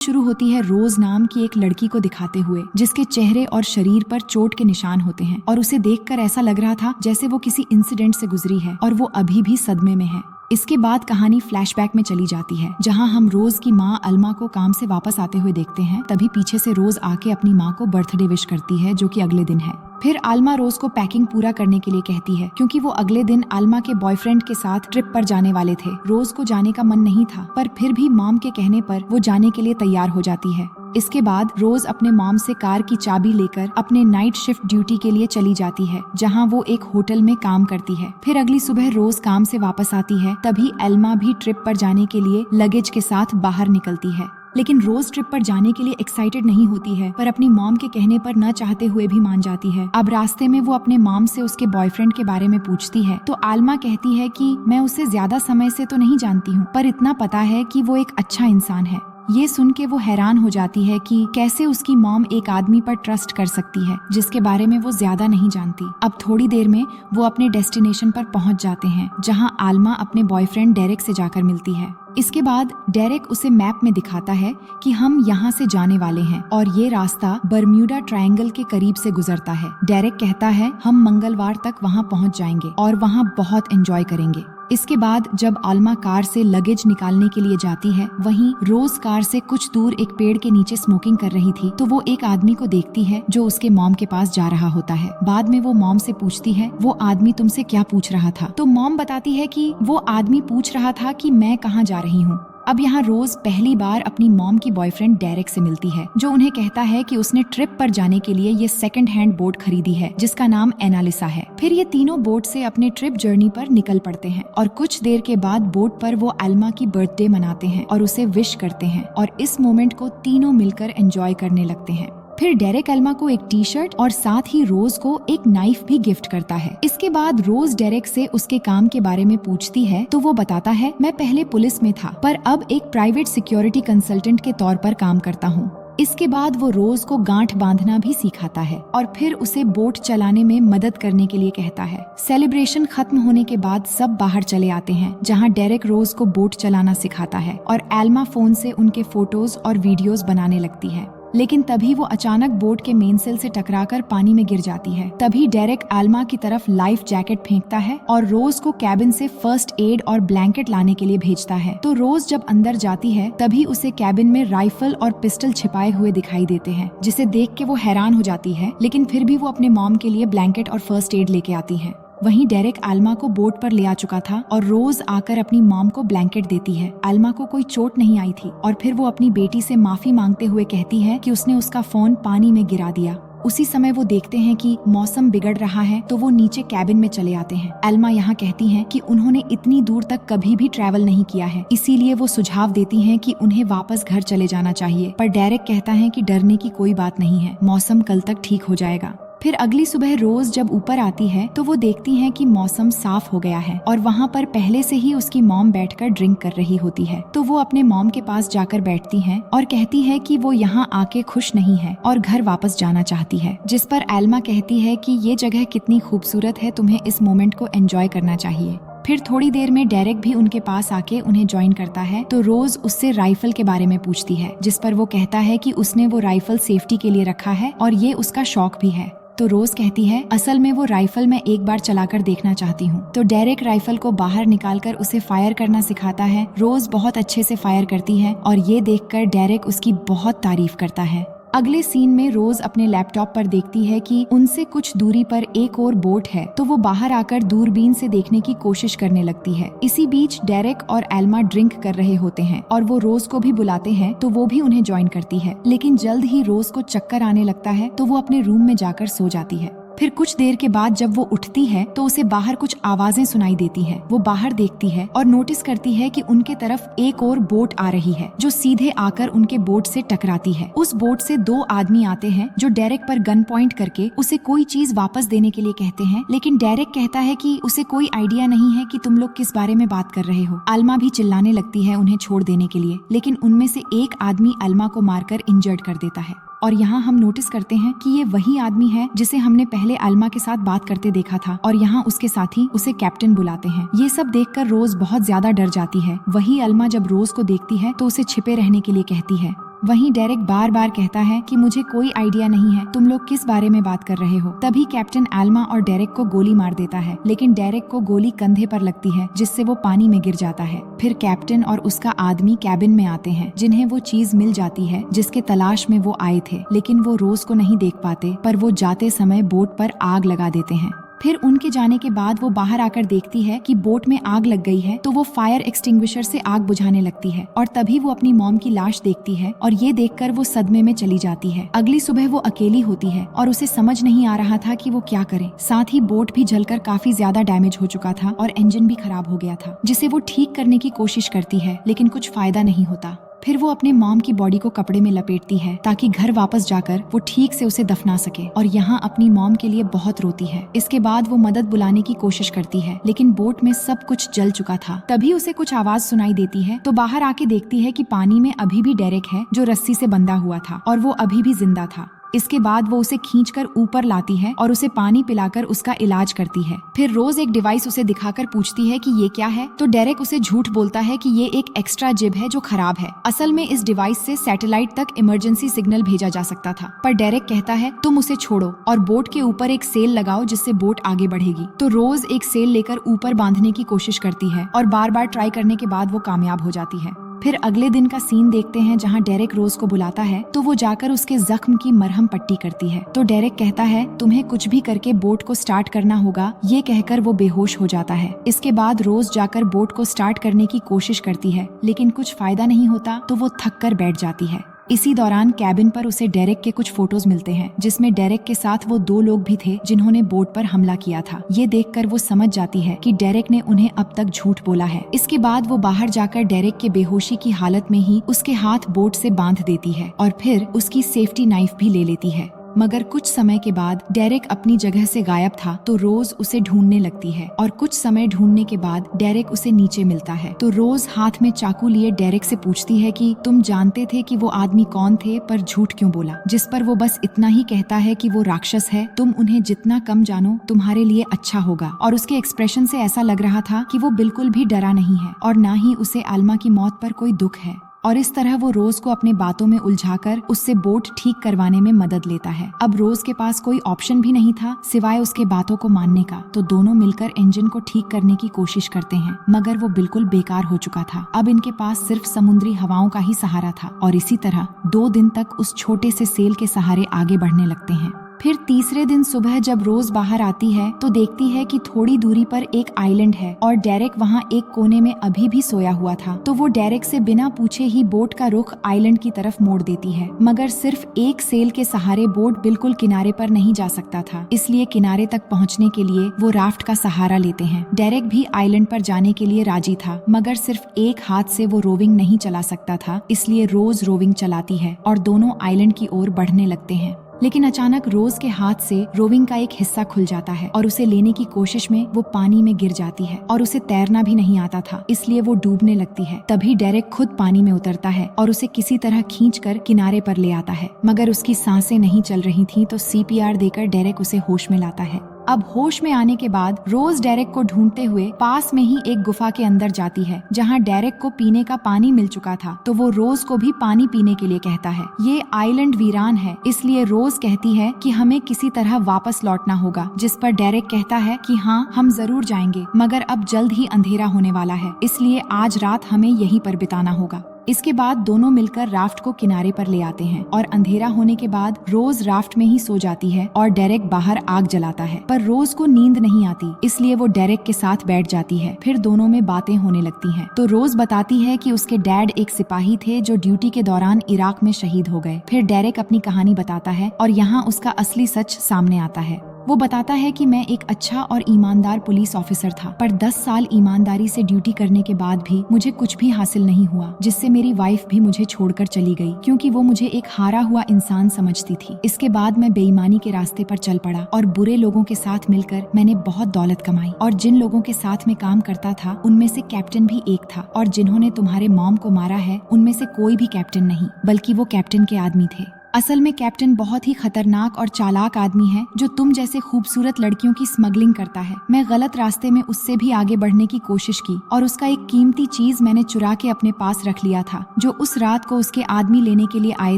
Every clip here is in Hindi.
शुरू होती है रोज नाम की एक लड़की को दिखाते हुए, जिसके चेहरे और शरीर पर चोट के निशान होते हैं और उसे देखकर ऐसा लग रहा था जैसे वो किसी इंसिडेंट से गुजरी है और वो अभी भी सदमे में है। इसके बाद कहानी फ्लैशबैक में चली जाती है, जहां हम रोज की माँ अल्मा को काम से वापस आते हुए देखते हैं। तभी पीछे से रोज आके अपनी माँ को बर्थडे विश करती है, जो कि अगले दिन है। फिर आल्मा रोज को पैकिंग पूरा करने के लिए कहती है, क्योंकि वो अगले दिन आल्मा के बॉयफ्रेंड के साथ ट्रिप पर जाने वाले थे। रोज को जाने का मन नहीं था, पर फिर भी मॉम के कहने पर वो जाने के लिए तैयार हो जाती है। इसके बाद रोज अपने मॉम से कार की चाबी लेकर अपने नाइट शिफ्ट ड्यूटी के लिए चली जाती है, जहां वो एक होटल में काम करती है। फिर अगली सुबह रोज काम से वापस आती है, तभी अल्मा भी ट्रिप पर जाने के लिए लगेज के साथ बाहर निकलती है। लेकिन रोज ट्रिप पर जाने के लिए एक्साइटेड नहीं होती है, पर अपनी मॉम के कहने पर न चाहते हुए भी मान जाती है। अब रास्ते में वो अपने मॉम से उसके बॉयफ्रेंड के बारे में पूछती है, तो आल्मा कहती है कि मैं उसे ज्यादा समय से तो नहीं जानती हूँ, पर इतना पता है कि वो एक अच्छा इंसान है। ये सुन के वो हैरान हो जाती है कि कैसे उसकी मॉम एक आदमी पर ट्रस्ट कर सकती है, जिसके बारे में वो ज्यादा नहीं जानती। अब थोड़ी देर में वो अपने डेस्टिनेशन पर पहुंच जाते हैं, जहां आल्मा अपने बॉयफ्रेंड डेरेक से जाकर मिलती है। इसके बाद डेरेक उसे मैप में दिखाता है कि हम यहाँ से जाने वाले हैं और ये रास्ता बर्म्यूडा ट्रायंगल के करीब से गुजरता है। डेरेक कहता है हम मंगलवार तक वहाँ पहुँच जाएंगे और वहाँ बहुत एंजॉय करेंगे। इसके बाद जब आल्मा कार से लगेज निकालने के लिए जाती है, वहीं रोज कार से कुछ दूर एक पेड़ के नीचे स्मोकिंग कर रही थी, तो वो एक आदमी को देखती है जो उसके मॉम के पास जा रहा होता है। बाद में वो मॉम से पूछती है, वो आदमी तुमसे क्या पूछ रहा था? तो मॉम बताती है कि वो आदमी पूछ रहा था कि मैं कहाँ जा रही हूँ। अब यहाँ रोज पहली बार अपनी मॉम की बॉयफ्रेंड डेरेक से मिलती है, जो उन्हें कहता है कि उसने ट्रिप पर जाने के लिए ये सेकंड हैंड बोट खरीदी है, जिसका नाम एनालिसा है। फिर ये तीनों बोट से अपने ट्रिप जर्नी पर निकल पड़ते हैं और कुछ देर के बाद बोट पर वो अल्मा की बर्थडे मनाते हैं और उसे विश करते हैं और इस मोमेंट को तीनों मिलकर एंजॉय करने लगते हैं। फिर डेरेक अल्मा को एक टी शर्ट और साथ ही रोज को एक नाइफ भी गिफ्ट करता है। इसके बाद रोज डेरेक से उसके काम के बारे में पूछती है, तो वो बताता है मैं पहले पुलिस में था, पर अब एक प्राइवेट सिक्योरिटी कंसल्टेंट के तौर पर काम करता हूँ। इसके बाद वो रोज को गांठ बांधना भी सिखाता है और फिर उसे बोट चलाने में मदद करने के लिए कहता है। सेलिब्रेशन खत्म होने के बाद सब बाहर चले आते हैं, जहां डेरेक रोज को बोट चलाना सिखाता है और एल्मा फोन से उनके फोटोज और वीडियोस बनाने लगती है। लेकिन तभी वो अचानक बोट के मेनसेल से टकराकर पानी में गिर जाती है। तभी डेरेक आल्मा की तरफ लाइफ जैकेट फेंकता है और रोज को कैबिन से फर्स्ट एड और ब्लैंकेट लाने के लिए भेजता है। तो रोज जब अंदर जाती है, तभी उसे कैबिन में राइफल और पिस्टल छिपाए हुए दिखाई देते हैं, जिसे देख के वो हैरान हो जाती है। लेकिन फिर भी वो अपने मॉम के लिए ब्लैंकेट और फर्स्ट एड लेके आती है। वहीं डेरेक आल्मा को बोट पर ले आ चुका था और रोज आकर अपनी मॉम को ब्लैंकेट देती है। आल्मा को कोई चोट नहीं आई थी और फिर वो अपनी बेटी से माफी मांगते हुए कहती है कि उसने उसका फोन पानी में गिरा दिया। उसी समय वो देखते हैं कि मौसम बिगड़ रहा है, तो वो नीचे कैबिन में चले आते हैं। अल्मा यहाँ कहती हैं कि उन्होंने इतनी दूर तक कभी भी ट्रैवल नहीं किया है, इसीलिए वो सुझाव देती हैं कि उन्हें वापस घर चले जाना चाहिए। पर डेरेक कहता है कि डरने की कोई बात नहीं है, मौसम कल तक ठीक हो जाएगा। फिर अगली सुबह रोज जब ऊपर आती है, तो वो देखती हैं कि मौसम साफ हो गया है और वहाँ पर पहले से ही उसकी मॉम बैठकर ड्रिंक कर रही होती है। तो वो अपने मॉम के पास जाकर बैठती हैं और कहती है कि वो यहाँ आके खुश नहीं है और घर वापस जाना चाहती है। जिस पर एल्मा कहती है कि ये जगह कितनी खूबसूरत है, तुम्हें इस मोमेंट को एंजॉय करना चाहिए। फिर थोड़ी देर में डेरेक भी उनके पास आके उन्हें ज्वाइन करता है। तो रोज उससे राइफल के बारे में पूछती है, जिस पर वो कहता है कि उसने वो राइफल सेफ्टी के लिए रखा है और ये उसका शौक भी है। तो रोज कहती है असल में वो राइफल मैं एक बार चलाकर देखना चाहती हूँ। तो डेरेक राइफल को बाहर निकालकर उसे फायर करना सिखाता है। रोज बहुत अच्छे से फायर करती है और ये देखकर डेरेक उसकी बहुत तारीफ करता है। अगले सीन में रोज अपने लैपटॉप पर देखती है कि उनसे कुछ दूरी पर एक और बोट है, तो वो बाहर आकर दूरबीन से देखने की कोशिश करने लगती है। इसी बीच डेरेक और एल्मा ड्रिंक कर रहे होते हैं और वो रोज को भी बुलाते हैं, तो वो भी उन्हें ज्वाइन करती है। लेकिन जल्द ही रोज को चक्कर आने लगता है, तो वो अपने रूम में जाकर सो जाती है। फिर कुछ देर के बाद जब वो उठती है, तो उसे बाहर कुछ आवाजें सुनाई देती हैं। वो बाहर देखती है और नोटिस करती है कि उनके तरफ एक और बोट आ रही है, जो सीधे आकर उनके बोट से टकराती है। उस बोट से दो आदमी आते हैं, जो डेरेक पर गन पॉइंट करके उसे कोई चीज वापस देने के लिए कहते हैं। लेकिन डेरेक कहता है कि उसे कोई आइडिया नहीं है कि तुम लोग किस बारे में बात कर रहे हो। आल्मा भी चिल्लाने लगती है उन्हें छोड़ देने के लिए, लेकिन उनमें से एक आदमी आल्मा को मारकर इंजर्ड कर देता है। और यहाँ हम नोटिस करते हैं कि ये वही आदमी है जिसे हमने पहले अल्मा के साथ बात करते देखा था और यहाँ उसके साथी उसे कैप्टन बुलाते हैं। ये सब देखकर रोज बहुत ज्यादा डर जाती है। वही अल्मा जब रोज को देखती है तो उसे छिपे रहने के लिए कहती है। वहीं डेरेक बार बार कहता है कि मुझे कोई आइडिया नहीं है, तुम लोग किस बारे में बात कर रहे हो। तभी कैप्टन एल्मा और डेरेक को गोली मार देता है, लेकिन डेरेक को गोली कंधे पर लगती है जिससे वो पानी में गिर जाता है। फिर कैप्टन और उसका आदमी कैबिन में आते हैं, जिन्हें वो चीज मिल जाती है जिसके तलाश में वो आए थे, लेकिन वो रोज को नहीं देख पाते, पर वो जाते समय बोट पर आग लगा देते हैं। फिर उनके जाने के बाद वो बाहर आकर देखती है कि बोट में आग लग गई है, तो वो फायर एक्सटिंग्विशर से आग बुझाने लगती है और तभी वो अपनी मॉम की लाश देखती है और ये देखकर वो सदमे में चली जाती है। अगली सुबह वो अकेली होती है और उसे समझ नहीं आ रहा था कि वो क्या करे। साथ ही बोट भी जलकर काफी ज्यादा डैमेज हो चुका था और इंजन भी खराब हो गया था, जिसे वो ठीक करने की कोशिश करती है, लेकिन कुछ फायदा नहीं होता। फिर वो अपने मॉम की बॉडी को कपड़े में लपेटती है ताकि घर वापस जाकर वो ठीक से उसे दफना सके और यहाँ अपनी मॉम के लिए बहुत रोती है। इसके बाद वो मदद बुलाने की कोशिश करती है, लेकिन बोट में सब कुछ जल चुका था। तभी उसे कुछ आवाज सुनाई देती है, तो बाहर आके देखती है कि पानी में अभी भी डेरेक है जो रस्सी से बंधा हुआ था और वो अभी भी जिंदा था। इसके बाद वो उसे खींचकर ऊपर लाती है और उसे पानी पिलाकर उसका इलाज करती है। फिर रोज एक डिवाइस उसे दिखाकर पूछती है कि ये क्या है, तो डेरेक उसे झूठ बोलता है कि ये एक एक्स्ट्रा जिब है जो खराब है। असल में इस डिवाइस से सैटेलाइट तक इमरजेंसी सिग्नल भेजा जा सकता था, पर डेरेक कहता है तुम उसे छोड़ो और बोट के ऊपर एक सेल लगाओ जिससे बोट आगे बढ़ेगी। तो रोज एक सेल लेकर ऊपर बांधने की कोशिश करती है और बार बार ट्राई करने के बाद वो कामयाब हो जाती है। फिर अगले दिन का सीन देखते हैं जहाँ डेरेक रोज को बुलाता है, तो वो जाकर उसके जख्म की मरहम पट्टी करती है। तो डेरेक कहता है तुम्हें कुछ भी करके बोट को स्टार्ट करना होगा, ये कहकर वो बेहोश हो जाता है। इसके बाद रोज जाकर बोट को स्टार्ट करने की कोशिश करती है, लेकिन कुछ फायदा नहीं होता, तो वो थक कर बैठ जाती है। इसी दौरान कैबिन पर उसे डेरेक के कुछ फोटोज मिलते हैं, जिसमें डेरेक के साथ वो 2 लोग भी थे जिन्होंने बोट पर हमला किया था। ये देखकर वो समझ जाती है कि डेरेक ने उन्हें अब तक झूठ बोला है। इसके बाद वो बाहर जाकर डेरेक के बेहोशी की हालत में ही उसके हाथ बोट से बांध देती है और फिर उसकी सेफ्टी नाइफ भी ले लेती है। मगर कुछ समय के बाद डेरेक अपनी जगह से गायब था, तो रोज उसे ढूंढने लगती है और कुछ समय ढूंढने के बाद डेरेक उसे नीचे मिलता है। तो रोज हाथ में चाकू लिए डेरेक से पूछती है कि तुम जानते थे कि वो आदमी कौन थे, पर झूठ क्यों बोला। जिस पर वो बस इतना ही कहता है कि वो राक्षस है, तुम उन्हें जितना कम जानो तुम्हारे लिए अच्छा होगा। और उसके एक्सप्रेशन से ऐसा लग रहा था कि वो बिल्कुल भी डरा नहीं है और न ही उसे आल्मा की मौत पर कोई दुख है। और इस तरह वो रोज को अपने बातों में उलझाकर उससे बोट ठीक करवाने में मदद लेता है। अब रोज के पास कोई ऑप्शन भी नहीं था सिवाय उसके बातों को मानने का, तो दोनों मिलकर इंजन को ठीक करने की कोशिश करते हैं, मगर वो बिल्कुल बेकार हो चुका था। अब इनके पास सिर्फ समुद्री हवाओं का ही सहारा था और इसी तरह 2 दिन तक उस छोटे से सेल के सहारे आगे बढ़ने लगते हैं। फिर तीसरे दिन सुबह जब रोज बाहर आती है, तो देखती है कि थोड़ी दूरी पर एक आइलैंड है और डेरेक वहाँ एक कोने में अभी भी सोया हुआ था। तो वो डेरेक से बिना पूछे ही बोट का रुख आइलैंड की तरफ मोड़ देती है, मगर सिर्फ एक सेल के सहारे बोट बिल्कुल किनारे पर नहीं जा सकता था, इसलिए किनारे तक पहुँचने के लिए वो राफ्ट का सहारा लेते हैं। डेरेक भी आइलैंड पर जाने के लिए राजी था, मगर सिर्फ एक हाथ से वो रोविंग नहीं चला सकता था, इसलिए रोज रोविंग चलाती है और दोनों आइलैंड की ओर बढ़ने लगते हैं। लेकिन अचानक रोज के हाथ से रोविंग का एक हिस्सा खुल जाता है और उसे लेने की कोशिश में वो पानी में गिर जाती है और उसे तैरना भी नहीं आता था, इसलिए वो डूबने लगती है। तभी डेरेक खुद पानी में उतरता है और उसे किसी तरह खींचकर किनारे पर ले आता है, मगर उसकी सांसें नहीं चल रही थी, तो CPR देकर डेरेक उसे होश में लाता है। अब होश में आने के बाद रोज डेरेक को ढूंढते हुए पास में ही एक गुफा के अंदर जाती है, जहां डेरेक को पीने का पानी मिल चुका था, तो वो रोज को भी पानी पीने के लिए कहता है। ये आइलैंड वीरान है, इसलिए रोज कहती है कि हमें किसी तरह वापस लौटना होगा, जिस पर डेरेक कहता है कि हाँ, हम जरूर जाएंगे, मगर अब जल्द ही अंधेरा होने वाला है, इसलिए आज रात हमें यहीं पर बिताना होगा। इसके बाद दोनों मिलकर राफ्ट को किनारे पर ले आते हैं और अंधेरा होने के बाद रोज राफ्ट में ही सो जाती है और डेरेक बाहर आग जलाता है, पर रोज को नींद नहीं आती, इसलिए वो डेरेक के साथ बैठ जाती है। फिर दोनों में बातें होने लगती हैं। तो रोज बताती है कि उसके डैड एक सिपाही थे जो ड्यूटी के दौरान इराक में शहीद हो गए। फिर डेरेक अपनी कहानी बताता है और यहाँ उसका असली सच सामने आता है। वो बताता है कि मैं एक अच्छा और ईमानदार पुलिस ऑफिसर था, पर 10 साल ईमानदारी से ड्यूटी करने के बाद भी मुझे कुछ भी हासिल नहीं हुआ, जिससे मेरी वाइफ भी मुझे छोड़कर चली गई, क्योंकि वो मुझे एक हारा हुआ इंसान समझती थी। इसके बाद मैं बेईमानी के रास्ते पर चल पड़ा और बुरे लोगों के साथ मिलकर मैंने बहुत दौलत कमाई, और जिन लोगों के साथ में काम करता था उनमें से कैप्टन भी एक था, और जिन्होंने तुम्हारे मॉम को मारा है उनमें से कोई भी कैप्टन नहीं, बल्कि वो कैप्टन के आदमी थे। असल में कैप्टन बहुत ही खतरनाक और चालाक आदमी है जो तुम जैसे खूबसूरत लड़कियों की स्मगलिंग करता है। मैं गलत रास्ते में उससे भी आगे बढ़ने की कोशिश की और उसका एक कीमती चीज मैंने चुरा के अपने पास रख लिया था जो उस रात को उसके आदमी लेने के लिए आए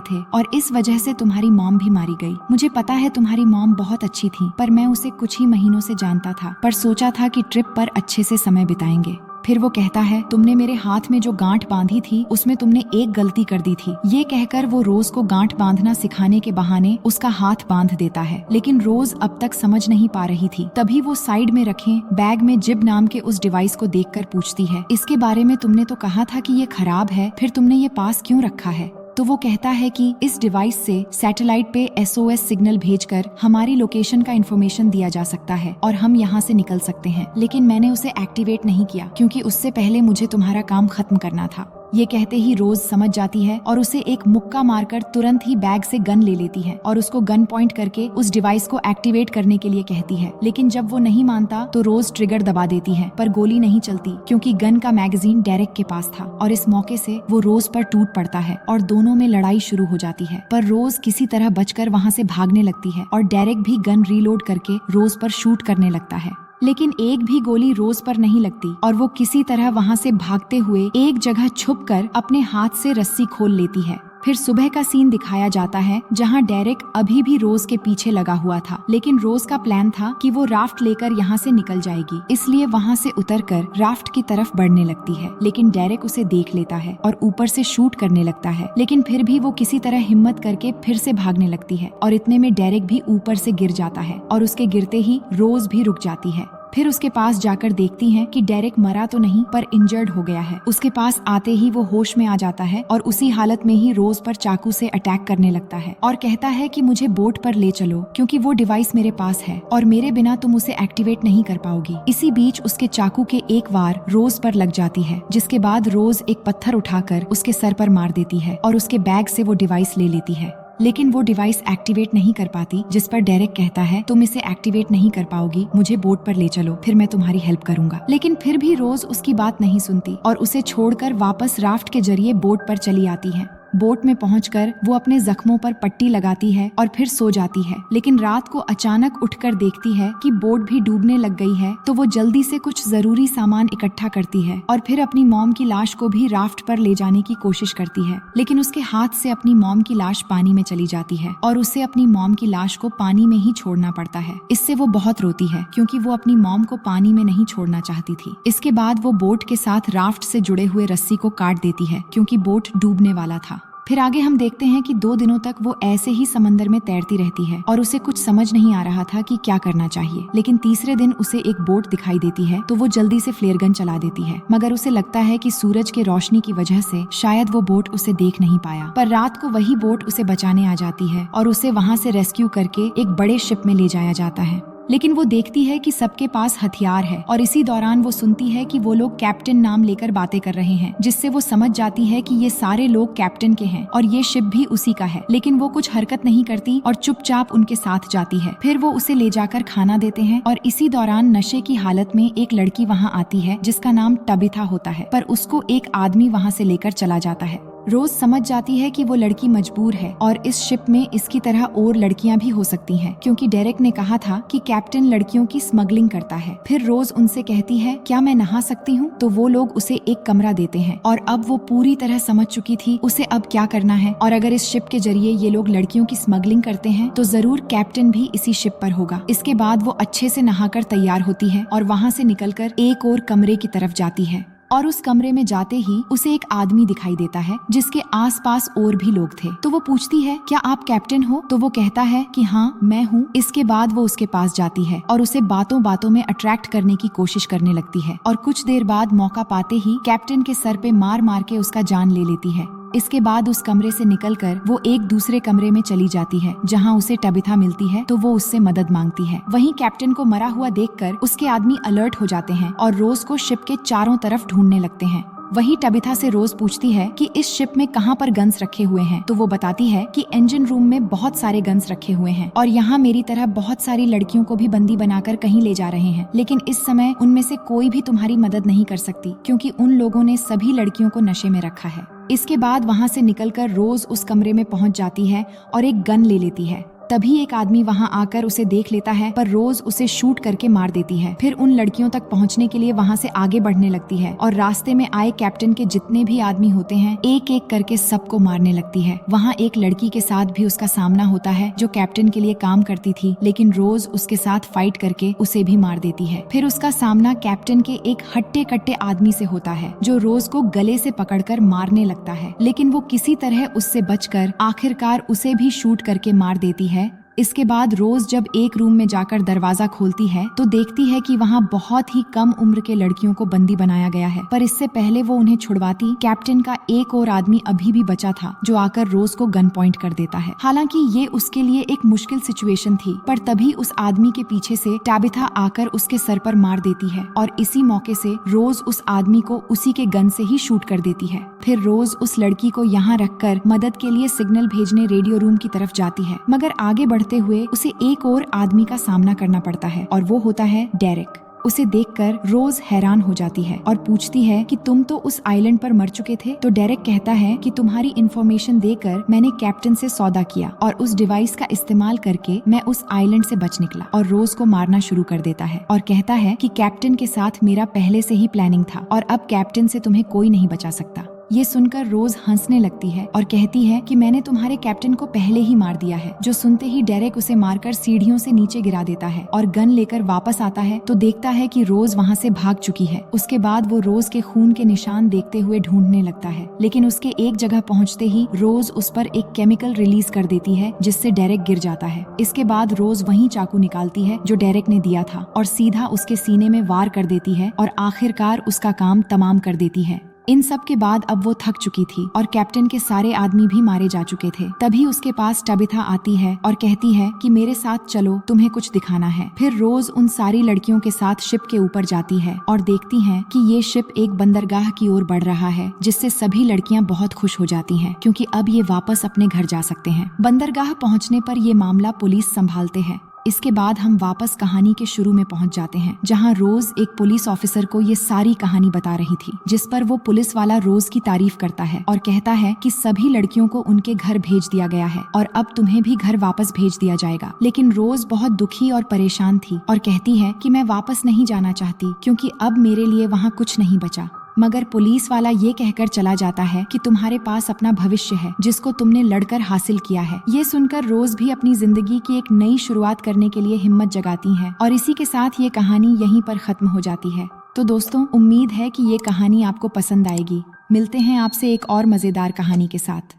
थे, और इस वजह से तुम्हारी मॉम भी मारी गई। मुझे पता है तुम्हारी मॉम बहुत अच्छी थी, पर मैं उसे कुछ ही महीनों से जानता था, पर सोचा था कि ट्रिप पर अच्छे से समय बिताएंगे। फिर वो कहता है, तुमने मेरे हाथ में जो गांठ बांधी थी उसमें तुमने एक गलती कर दी थी। ये कहकर वो रोज को गांठ बांधना सिखाने के बहाने उसका हाथ बांध देता है, लेकिन रोज अब तक समझ नहीं पा रही थी। तभी वो साइड में रखे बैग में जिब नाम के उस डिवाइस को देखकर पूछती है, इसके बारे में तुमने तो कहा था कि ये खराब है, फिर तुमने ये पास क्यों रखा है? तो वो कहता है कि इस डिवाइस से सैटेलाइट पे SOS सिग्नल भेजकर हमारी लोकेशन का इन्फॉर्मेशन दिया जा सकता है और हम यहाँ से निकल सकते हैं, लेकिन मैंने उसे एक्टिवेट नहीं किया क्योंकि उससे पहले मुझे तुम्हारा काम खत्म करना था। ये कहते ही रोज समझ जाती है और उसे एक मुक्का मारकर तुरंत ही बैग से गन ले लेती है और उसको गन पॉइंट करके उस डिवाइस को एक्टिवेट करने के लिए कहती है। लेकिन जब वो नहीं मानता तो रोज ट्रिगर दबा देती है, पर गोली नहीं चलती क्योंकि गन का मैगजीन डेरेक के पास था, और इस मौके से वो रोज पर टूट पड़ता है और दोनों में लड़ाई शुरू हो जाती है। पर रोज किसी तरह बचकर वहाँ से भागने लगती है और डेरेक भी गन रीलोड करके रोज पर शूट करने लगता है, लेकिन एक भी गोली रोज पर नहीं लगती और वो किसी तरह वहाँ से भागते हुए एक जगह छुपकर अपने हाथ से रस्सी खोल लेती है। फिर सुबह का सीन दिखाया जाता है जहाँ डेरेक अभी भी रोज के पीछे लगा हुआ था, लेकिन रोज का प्लान था कि वो राफ्ट लेकर यहाँ से निकल जाएगी, इसलिए वहाँ से उतरकर राफ्ट की तरफ बढ़ने लगती है। लेकिन डेरेक उसे देख लेता है और ऊपर से शूट करने लगता है, लेकिन फिर भी वो किसी तरह हिम्मत करके फिर से भागने लगती है और इतने में डेरेक भी ऊपर से गिर जाता है और उसके गिरते ही रोज भी रुक जाती है। फिर उसके पास जाकर देखती हैं कि डेरेक मरा तो नहीं पर इंजर्ड हो गया है। उसके पास आते ही वो होश में आ जाता है और उसी हालत में ही रोज पर चाकू से अटैक करने लगता है और कहता है कि मुझे बोट पर ले चलो क्योंकि वो डिवाइस मेरे पास है और मेरे बिना तुम उसे एक्टिवेट नहीं कर पाओगी। इसी बीच उसके चाकू के एक वार रोज पर लग जाती है, जिसके बाद रोज एक पत्थर उठाकर उसके सर पर मार देती है और उसके बैग से वो डिवाइस ले लेती है, लेकिन वो डिवाइस एक्टिवेट नहीं कर पाती, जिस पर डेरेक कहता है, तुम इसे एक्टिवेट नहीं कर पाओगी, मुझे बोट पर ले चलो, फिर मैं तुम्हारी हेल्प करूंगा। लेकिन फिर भी रोज उसकी बात नहीं सुनती और उसे छोड़कर वापस राफ्ट के जरिए बोट पर चली आती है। बोट में पहुंचकर वो अपने जख्मों पर पट्टी लगाती है और फिर सो जाती है, लेकिन रात को अचानक उठकर देखती है कि बोट भी डूबने लग गई है। तो वो जल्दी से कुछ जरूरी सामान इकट्ठा करती है और फिर अपनी मॉम की लाश को भी राफ्ट पर ले जाने की कोशिश करती है, लेकिन उसके हाथ से अपनी मॉम की लाश पानी में चली जाती है और उसे अपनी मॉम की लाश को पानी में ही छोड़ना पड़ता है। इससे वो बहुत रोती है क्योंकि वो अपनी मॉम को पानी में नहीं छोड़ना चाहती थी। इसके बाद वो बोट के साथ राफ्ट से जुड़े हुए रस्सी को काट देती है क्योंकि बोट डूबने वाला था। फिर आगे हम देखते हैं कि 2 दिनों तक वो ऐसे ही समंदर में तैरती रहती है और उसे कुछ समझ नहीं आ रहा था कि क्या करना चाहिए, लेकिन तीसरे दिन उसे एक बोट दिखाई देती है तो वो जल्दी से फ्लेयर गन चला देती है, मगर उसे लगता है कि सूरज के रोशनी की वजह से शायद वो बोट उसे देख नहीं पाया। पर रात को वही बोट उसे बचाने आ जाती है और उसे वहाँ से रेस्क्यू करके एक बड़े शिप में ले जाया जाता है, लेकिन वो देखती है कि सबके पास हथियार है और इसी दौरान वो सुनती है कि वो लोग कैप्टन नाम लेकर बातें कर रहे हैं, जिससे वो समझ जाती है कि ये सारे लोग कैप्टन के हैं और ये शिप भी उसी का है। लेकिन वो कुछ हरकत नहीं करती और चुपचाप उनके साथ जाती है। फिर वो उसे ले जाकर खाना देते हैं और इसी दौरान नशे की हालत में एक लड़की वहाँ आती है जिसका नाम टबिथा होता है, पर उसको एक आदमी वहाँ से लेकर चला जाता है। रोज समझ जाती है कि वो लड़की मजबूर है और इस शिप में इसकी तरह और लड़कियां भी हो सकती हैं, क्योंकि डेरेक ने कहा था कि कैप्टन लड़कियों की स्मगलिंग करता है। फिर रोज उनसे कहती है, क्या मैं नहा सकती हूँ? तो वो लोग उसे एक कमरा देते हैं और अब वो पूरी तरह समझ चुकी थी उसे अब क्या करना है, और अगर इस शिप के जरिए ये लोग लड़कियों की स्मगलिंग करते हैं तो जरूर कैप्टन भी इसी शिप पर होगा। इसके बाद वो अच्छे से नहाकर तैयार होती है और वहाँ से निकलकर एक और कमरे की तरफ जाती है और उस कमरे में जाते ही उसे एक आदमी दिखाई देता है जिसके आसपास और भी लोग थे। तो वो पूछती है, क्या आप कैप्टन हो? तो वो कहता है कि हाँ मैं हूँ। इसके बाद वो उसके पास जाती है और उसे बातों बातों में अट्रैक्ट करने की कोशिश करने लगती है और कुछ देर बाद मौका पाते ही कैप्टन के सर पे मार मार के उसका जान ले लेती है। इसके बाद उस कमरे से निकलकर वो एक दूसरे कमरे में चली जाती है जहां उसे टबिथा मिलती है, तो वो उससे मदद मांगती है। वहीं कैप्टन को मरा हुआ देखकर उसके आदमी अलर्ट हो जाते हैं और रोज को शिप के चारों तरफ ढूंढने लगते हैं। वहीं टबिथा से रोज पूछती है कि इस शिप में कहां पर गन्स रखे हुए हैं, तो वो बताती है कि इंजन रूम में बहुत सारे गन्स रखे हुए हैं और यहाँ मेरी तरह बहुत सारी लड़कियों को भी बंदी बनाकर कहीं ले जा रहे हैं, लेकिन इस समय उनमें से कोई भी तुम्हारी मदद नहीं कर सकती क्योंकि उन लोगों ने सभी लड़कियों को नशे में रखा है। इसके बाद वहाँ से निकलकर रोज उस कमरे में पहुँच जाती है और एक गन ले लेती है। तभी एक आदमी वहां आकर उसे देख लेता है, पर रोज उसे शूट करके मार देती है। फिर उन लड़कियों तक पहुंचने के लिए वहां से आगे बढ़ने लगती है और रास्ते में आए कैप्टन के जितने भी आदमी होते हैं एक एक करके सबको मारने लगती है। वहां एक लड़की के साथ भी उसका सामना होता है जो कैप्टन के लिए काम करती थी, लेकिन रोज उसके साथ फाइट करके उसे भी मार देती है। फिर उसका सामना कैप्टन के एक हट्टे कट्टे आदमी से होता है जो रोज को गले से पकड़कर मारने लगता है, लेकिन वो किसी तरह उससे बचकर आखिरकार उसे भी शूट करके मार देती है। इसके बाद रोज जब एक रूम में जाकर दरवाजा खोलती है तो देखती है कि वहाँ बहुत ही कम उम्र के लड़कियों को बंदी बनाया गया है, पर इससे पहले वो उन्हें छुड़वाती कैप्टन का एक और आदमी अभी भी बचा था जो आकर रोज को गन पॉइंट कर देता है। हालांकि ये उसके लिए एक मुश्किल सिचुएशन थी, पर तभी उस आदमी के पीछे से टैबिथा आकर उसके सर पर मार देती है और इसी मौके से रोज उस आदमी को उसी के गन से ही शूट कर देती है। फिर रोज उस लड़की को यहाँ रखकर मदद के लिए सिग्नल भेजने रेडियो रूम की तरफ जाती है, मगर आगे बढ़ते हुए उसे एक और आदमी का सामना करना पड़ता है और वो होता है डेरेक। उसे देखकर रोज हैरान हो जाती है और पूछती है कि तुम तो उस आइलैंड पर मर चुके थे। तो डेरेक कहता है कि तुम्हारी इन्फॉर्मेशन देकर मैंने कैप्टन से सौदा किया और उस डिवाइस का इस्तेमाल करके मैं उस आइलैंड से बच निकला, और रोज को मारना शुरू कर देता है और कहता है कि कैप्टन के साथ मेरा पहले से ही प्लानिंग था और अब कैप्टन से तुम्हें कोई नहीं बचा सकता। ये सुनकर रोज हंसने लगती है और कहती है कि मैंने तुम्हारे कैप्टन को पहले ही मार दिया है। जो सुनते ही डेरेक उसे मारकर सीढ़ियों से नीचे गिरा देता है और गन लेकर वापस आता है तो देखता है कि रोज वहाँ से भाग चुकी है। उसके बाद वो रोज के खून के निशान देखते हुए ढूंढने लगता है, लेकिन उसके एक जगह पहुँचते ही रोज उस पर एक केमिकल रिलीज कर देती है जिससे डेरेक गिर जाता है। इसके बाद रोज वही चाकू निकालती है जो डेरेक ने दिया था और सीधा उसके सीने में वार कर देती है और आखिरकार उसका काम तमाम कर देती है। इन सब के बाद अब वो थक चुकी थी और कैप्टन के सारे आदमी भी मारे जा चुके थे। तभी उसके पास टबिथा आती है और कहती है कि मेरे साथ चलो, तुम्हें कुछ दिखाना है। फिर रोज उन सारी लड़कियों के साथ शिप के ऊपर जाती है और देखती है कि ये शिप एक बंदरगाह की ओर बढ़ रहा है, जिससे सभी लड़कियां बहुत खुश हो जाती हैं क्योंकि अब ये वापस अपने घर जा सकते हैं। बंदरगाह पहुँचने पर ये मामला पुलिस संभालते हैं। इसके बाद हम वापस कहानी के शुरू में पहुंच जाते हैं, जहां रोज एक पुलिस ऑफिसर को ये सारी कहानी बता रही थी, जिस पर वो पुलिस वाला रोज की तारीफ करता है और कहता है कि सभी लड़कियों को उनके घर भेज दिया गया है और अब तुम्हें भी घर वापस भेज दिया जाएगा। लेकिन रोज बहुत दुखी और परेशान थी और कहती है कि मैं वापस नहीं जाना चाहती क्योंकि अब मेरे लिए वहाँ कुछ नहीं बचा। मगर पुलिस वाला ये कहकर चला जाता है कि तुम्हारे पास अपना भविष्य है जिसको तुमने लड़कर हासिल किया है। ये सुनकर रोज भी अपनी जिंदगी की एक नई शुरुआत करने के लिए हिम्मत जगाती हैं और इसी के साथ ये कहानी यहीं पर खत्म हो जाती है। तो दोस्तों, उम्मीद है कि ये कहानी आपको पसंद आएगी। मिलते हैं आपसे एक और मजेदार कहानी के साथ।